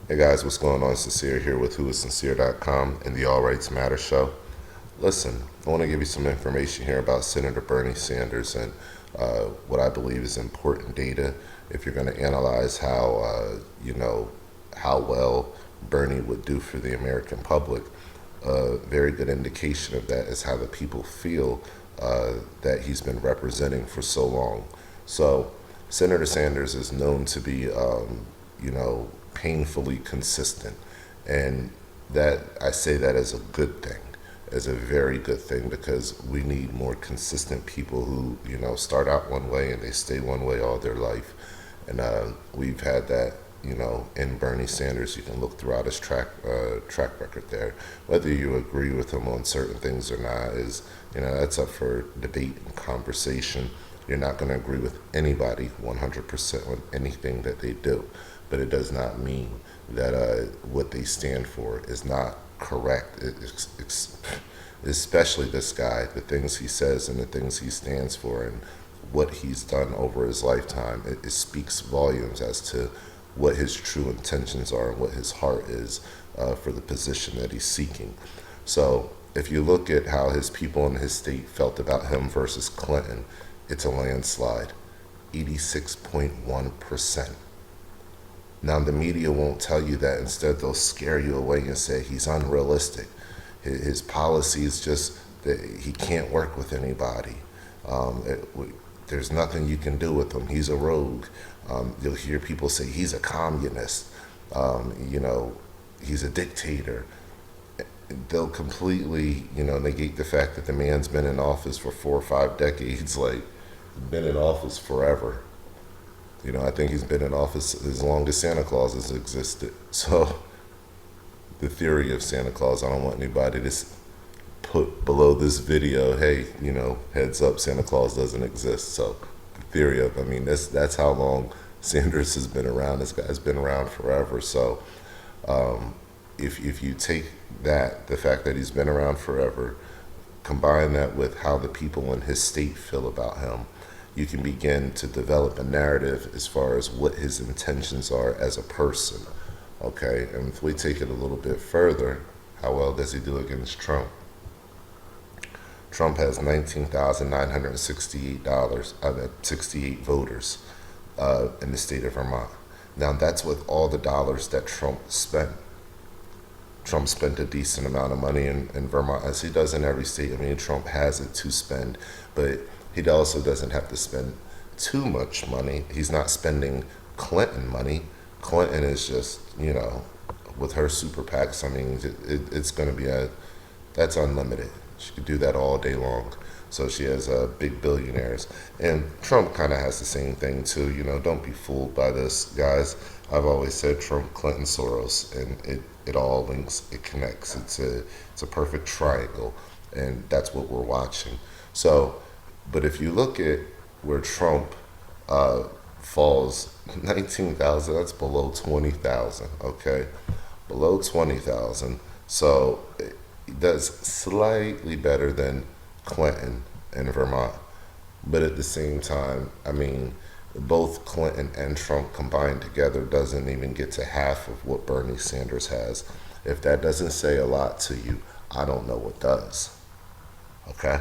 Hey guys, what's going on? Sincere here with whoissincere.com and the All Rights Matter show. Listen, I want to give you some information here about Senator Bernie Sanders and what I believe is important data if you're going to analyze how, how well Bernie would do for the American public. A very good indication of that is how the people feel that he's been representing for so long. So, Senator Sanders is known to be, painfully consistent, and that I say that as a good thing, as a very good thing, because we need more consistent people who start out one way and they stay one way all their life, and we've had that. In Bernie Sanders, you can look throughout his track record there. Whether you agree with him on certain things or not is, that's up for debate and conversation. You're not going to agree with anybody 100% on anything that they do, but it does not mean that what they stand for is not correct. Especially this guy, the things he says and the things he stands for, and what he's done over his lifetime, it speaks volumes as to what his true intentions are and what his heart is for the position that he's seeking. So if you look at how his people in his state felt about him versus Clinton, it's a landslide, 86.1%. Now the media won't tell you that. Instead, they'll scare you away and say he's unrealistic. His policy is just that he can't work with anybody. There's nothing you can do with him. He's a rogue. You'll hear people say he's a communist. He's a dictator. They'll completely, negate the fact that the man's been in office for 4 or 5 decades, like been in office forever. I think he's been in office as long as Santa Claus has existed. So the theory of Santa Claus, I don't want anybody to put below this video, hey, heads up, Santa Claus doesn't exist. So the theory of, that's how long Sanders has been around. This guy's been around forever. So if you take that, the fact that he's been around forever, combine that with how the people in his state feel about him, you can begin to develop a narrative as far as what his intentions are as a person. Okay, and if we take it a little bit further, how well does he do against Trump? Trump has $19,968 voters in the state of Vermont. Now that's with all the dollars that Trump spent. Trump spent a decent amount of money in Vermont, as he does in every state. Trump has it to spend, but he also doesn't have to spend too much money. He's not spending Clinton money. Clinton is just, with her super PACs, it's going to be that's unlimited. She could do that all day long. So she has big billionaires. And Trump kind of has the same thing too. Don't be fooled by this, guys. I've always said Trump, Clinton, Soros, and it all links, it connects. It's a perfect triangle, and that's what we're watching. So, but if you look at where Trump falls, 19,000, that's below 20,000, okay? Below 20,000. So he does slightly better than Clinton in Vermont. But at the same time, both Clinton and Trump combined together doesn't even get to half of what Bernie Sanders has. If that doesn't say a lot to you, I don't know what does. Okay?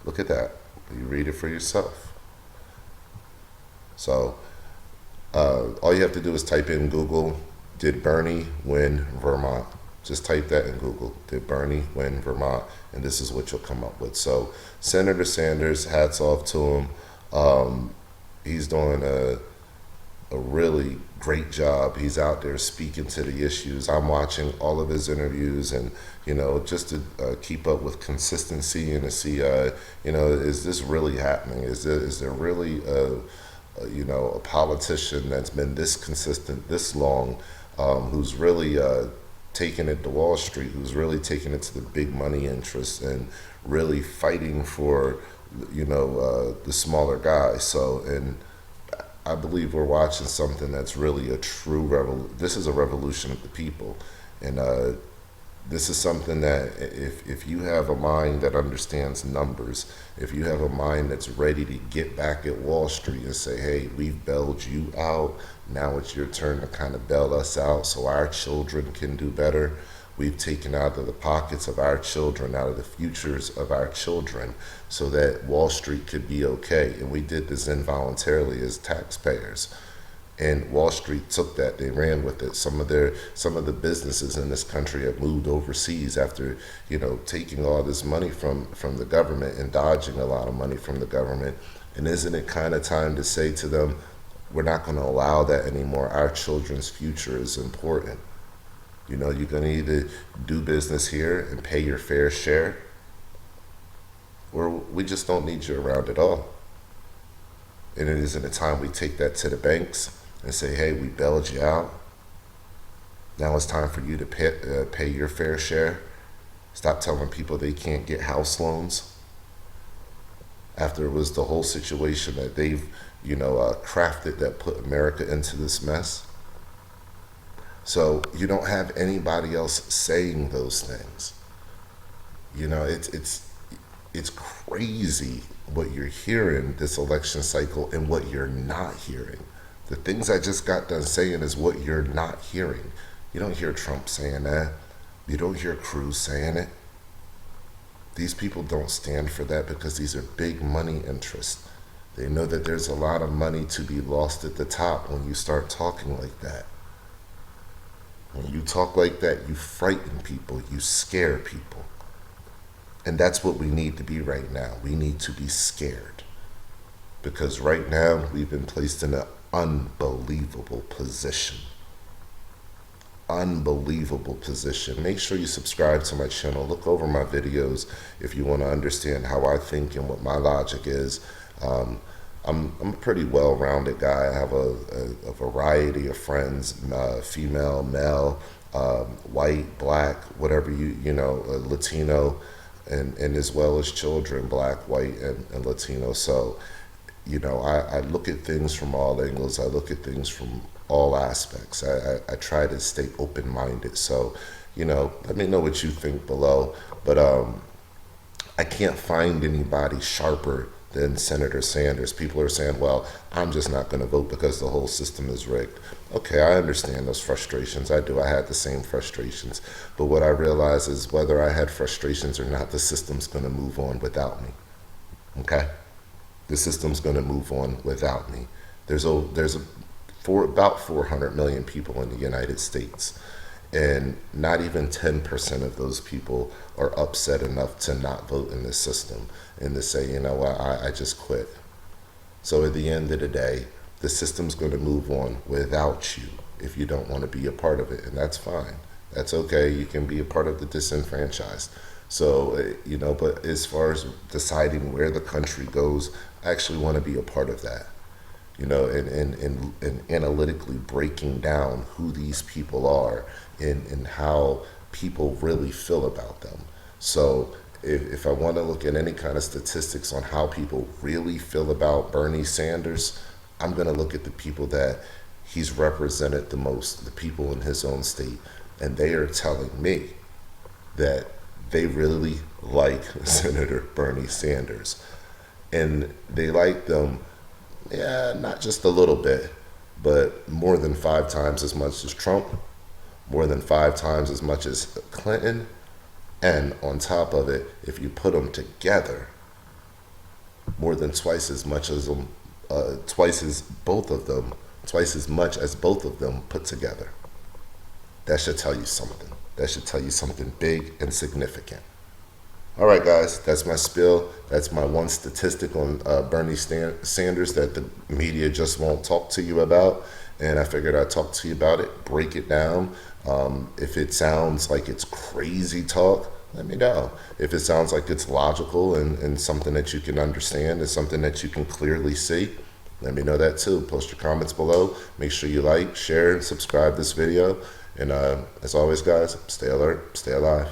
Look at that. You read it for yourself. So, all you have to do is type in Google, did Bernie win Vermont? Just type that in Google, did Bernie win Vermont? And this is what you'll come up with. So, Senator Sanders, hats off to him. He's doing a really great job. He's out there speaking to the issues. I'm watching all of his interviews, and just to keep up with consistency and to see, is this really happening? Is there really a politician that's been this consistent this long, who's really taking it to Wall Street, who's really taking it to the big money interests and really fighting for the smaller guys. So, and I believe we're watching something that's really a true this is a revolution of the people, and This is something that if you have a mind that understands numbers, if you have a mind that's ready to get back at Wall Street and say, hey, we've bailed you out, now it's your turn to kind of bail us out so our children can do better. We've taken out of the pockets of our children, out of the futures of our children, so that Wall Street could be okay. And we did this involuntarily as taxpayers. And Wall Street took that, they ran with it. Some of the businesses in this country have moved overseas after, taking all this money from the government and dodging a lot of money from the government. And isn't it kind of time to say to them, we're not going to allow that anymore. Our children's future is important. You're going to either do business here and pay your fair share, or we just don't need you around at all. And it isn't a time we take that to the banks and say, hey, we bailed you out. Now it's time for you to pay your fair share. Stop telling people they can't get house loans. After it was the whole situation that they've, crafted that put America into this mess. So you don't have anybody else saying those things. It's crazy what you're hearing this election cycle and what you're not hearing. The things I just got done saying is what you're not hearing. You don't hear Trump saying that. You don't hear Cruz saying it. These people don't stand for that because these are big money interests. They know that there's a lot of money to be lost at the top when you start talking like that. When you talk like that, you frighten people, you scare people. And that's what we need to be right now. We need to be scared. Because right now, we've been placed in an unbelievable position. Unbelievable position. Make sure you subscribe to my channel. Look over my videos if you want to understand how I think and what my logic is. I'm a pretty well-rounded guy. I have a variety of friends, female, male, white, black, whatever Latino, and as well as children, black, white, and Latino. So, I look at things from all angles. I look at things from all aspects. I try to stay open-minded. So, let me know what you think below. But I can't find anybody sharper than Senator Sanders. People are saying, well, I'm just not going to vote because the whole system is rigged. Okay, I understand those frustrations. I do. I had the same frustrations. But what I realize is whether I had frustrations or not, the system's going to move on without me. Okay? The system's going to move on without me. There's about 400 million people in the United States. And not even 10% of those people are upset enough to not vote in this system and to say, what, I just quit. So at the end of the day, the system's going to move on without you if you don't want to be a part of it. And that's fine. That's okay. You can be a part of the disenfranchised. So, but as far as deciding where the country goes, I actually want to be a part of that. And analytically breaking down who these people are and how people really feel about them. So if I want to look at any kind of statistics on how people really feel about Bernie Sanders, I'm going to look at the people that he's represented the most, the people in his own state. And they are telling me that they really like Senator Bernie Sanders. And they like them, not just a little bit, but more than 5 times as much as Trump, more than 5 times as much as Clinton, and on top of it, if you put them together, more than twice as much as twice as much as both of them put together. That should tell you something. That should tell you something big and significant. All right, guys, that's my spiel. That's my one statistic on Bernie Sanders that the media just won't talk to you about. And I figured I'd talk to you about it, break it down. If it sounds like it's crazy talk, let me know. If it sounds like it's logical and something that you can understand and something that you can clearly see, let me know that too. Post your comments below. Make sure you like, share, and subscribe this video. And as always, guys, stay alert, stay alive.